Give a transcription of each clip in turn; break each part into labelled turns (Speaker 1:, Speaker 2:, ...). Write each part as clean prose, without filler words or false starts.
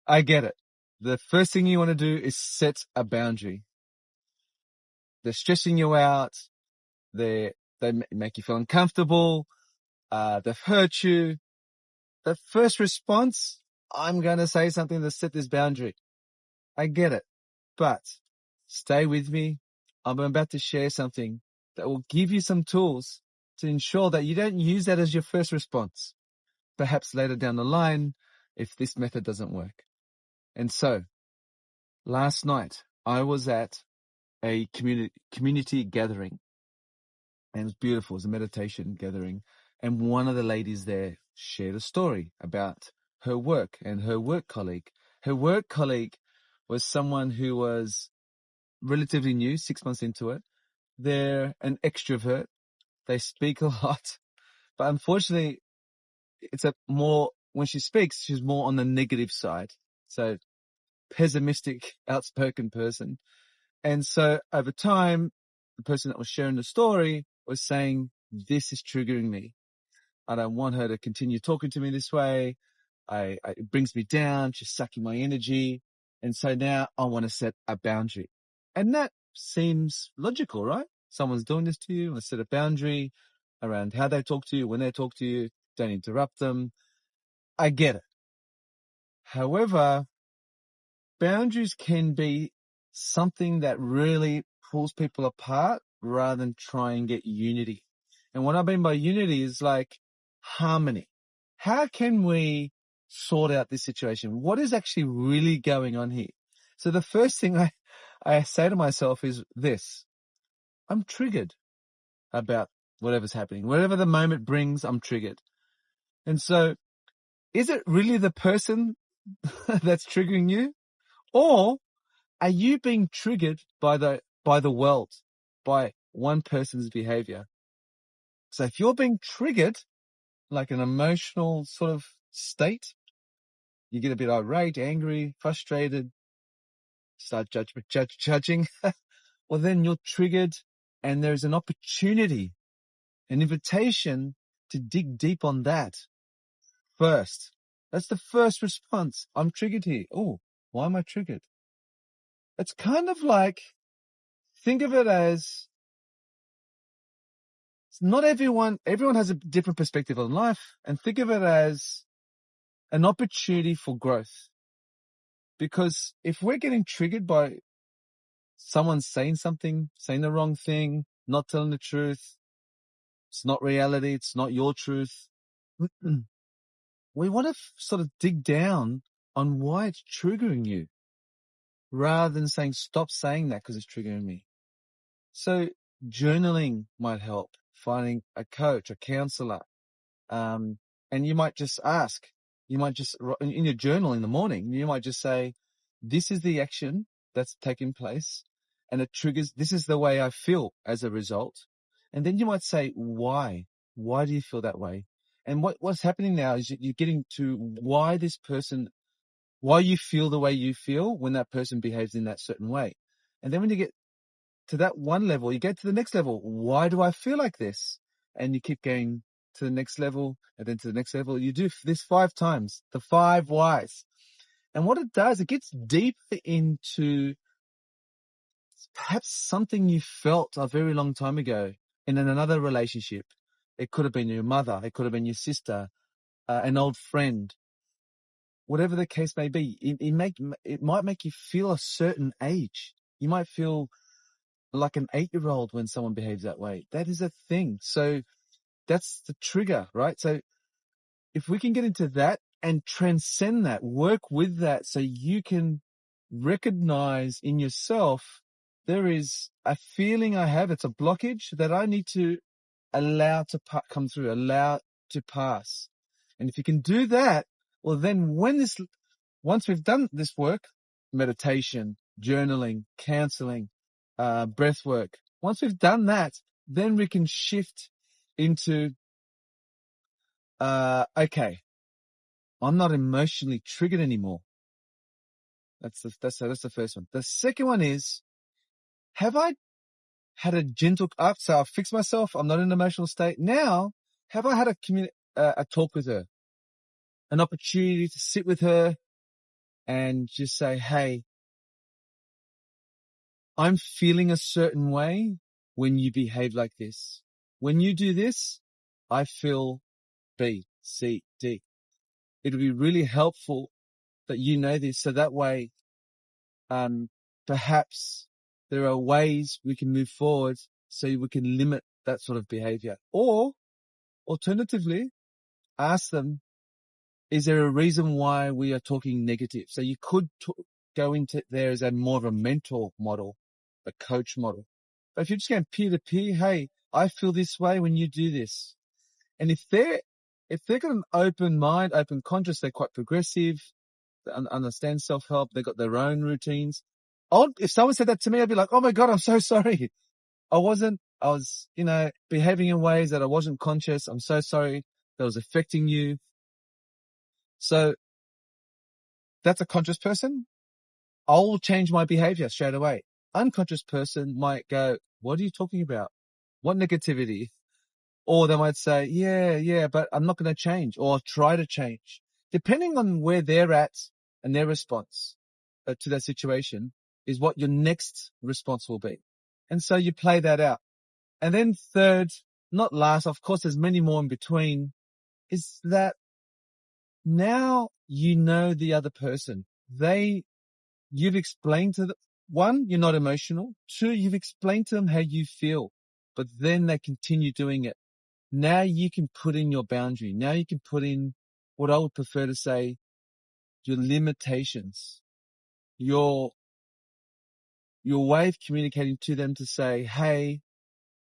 Speaker 1: I get it. The first thing you want to do is set a boundary. They're stressing you out. They make you feel uncomfortable. They've hurt you. The first response, I'm going to say something to set this boundary. I get it, but stay with me. I'm about to share something that will give you some tools to ensure that you don't use that as your first response. Perhaps later down the line, if this method doesn't work. And so last night I was at a community gathering, and it was beautiful. It was a meditation gathering. And one of the ladies there shared a story about her work and her work colleague. Her work colleague was someone who was relatively new, 6 months into it. They're an extrovert. They speak a lot, but unfortunately it's when she speaks, she's more on the negative side. So pessimistic, outspoken person. And so over time, the person that was sharing the story was saying, this is triggering me. I don't want her to continue talking to me this way. It brings me down. She's sucking my energy. And so now I want to set a boundary. And that seems logical, right? Someone's doing this to you. You want to set a boundary around how they talk to you, when they talk to you. Don't interrupt them. I get it. However, boundaries can be something that really pulls people apart rather than try and get unity. And what I mean by unity is like harmony. How can we sort out this situation? What is actually really going on here? So the first thing I say to myself is this: I'm triggered about whatever's happening. Whatever the moment brings, I'm triggered. And so is it really the person that's triggering you? Or are you being triggered by the world, by one person's behavior? So if you're being triggered, like an emotional sort of state, you get a bit irate, angry, frustrated, start judging, well, then you're triggered, and there's an opportunity, an invitation to dig deep on that first. That's the first response. I'm triggered here. Oh, why am I triggered? It's kind of like, think of it as, not everyone has a different perspective on life, and think of it as an opportunity for growth. Because if we're getting triggered by someone saying something, saying the wrong thing, not telling the truth, it's not reality, it's not your truth, we want to sort of dig down on why it's triggering you, rather than saying, stop saying that because it's triggering me. So journaling might help, finding a coach, a counselor. And you might just ask, in your journal in the morning, you might just say, this is the action that's taking place, and it triggers, this is the way I feel as a result. And then you might say, why? Why do you feel that way? And what's happening now is you're getting to why you feel the way you feel when that person behaves in that certain way. And then when you get to that one level, you get to the next level. Why do I feel like this? And you keep going to the next level, and then to the next level. You do this 5 times, the 5 whys. And what it does, it gets deeper into perhaps something you felt a very long time ago in another relationship. It could have been your mother. It could have been your sister, an old friend. Whatever the case may be, it might make you feel a certain age. You might feel like an 8-year-old when someone behaves that way. That is a thing. So that's the trigger, right? So if we can get into that and transcend that, work with that, so you can recognize in yourself, there is a feeling I have, it's a blockage that I need to allow to come through, allow to pass. And if you can do that, well, then once we've done this work, meditation, journaling, counseling, breath work, once we've done that, then we can shift into, okay, I'm not emotionally triggered anymore. That's the first one. The second one is, have I had a gentle up? So I've fixed myself. I'm not in an emotional state. Now, have I had a talk with her, an opportunity to sit with her and just say, hey, I'm feeling a certain way when you behave like this. When you do this, I feel B, C, D. It'll be really helpful that you know this, so that way, perhaps there are ways we can move forward so we can limit that sort of behavior. Or alternatively, ask them, is there a reason why we are talking negative? So you could go into there as a more of a mentor model, a coach model. But if you're just going peer to peer, hey, I feel this way when you do this. And if they've got an open mind, open conscious, they're quite progressive, they understand self-help, they've got their own routines. If someone said that to me, I'd be like, oh my God, I'm so sorry. I was, behaving in ways that I wasn't conscious. I'm so sorry that was affecting you. So that's a conscious person. I'll change my behavior straight away. Unconscious person might go, what are you talking about? What negativity? Or they might say, yeah, but I'm not going to change, or try to change. Depending on where they're at and their response to that situation is what your next response will be. And so you play that out. And then third, not last, of course, there's many more in between, is that now you know the other person. You've explained to them, one, you're not emotional. Two, you've explained to them how you feel, but then they continue doing it. Now you can put in your boundary. Now you can put in what I would prefer to say, your limitations, your way of communicating to them to say, hey,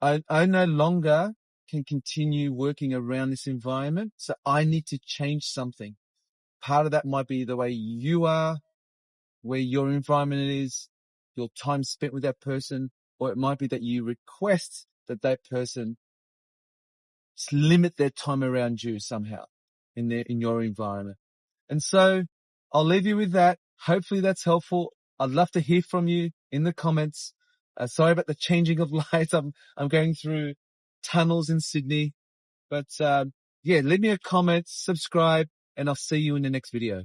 Speaker 1: I no longer can continue working around this environment. So I need to change something. Part of that might be the way you are, where your environment is, your time spent with that person, or it might be that you request that person limit their time around you somehow in your environment. And so I'll leave you with that. Hopefully that's helpful. I'd love to hear from you in the comments. Sorry about the changing of lights. I'm going through tunnels in Sydney, but leave me a comment, subscribe, and I'll see you in the next video.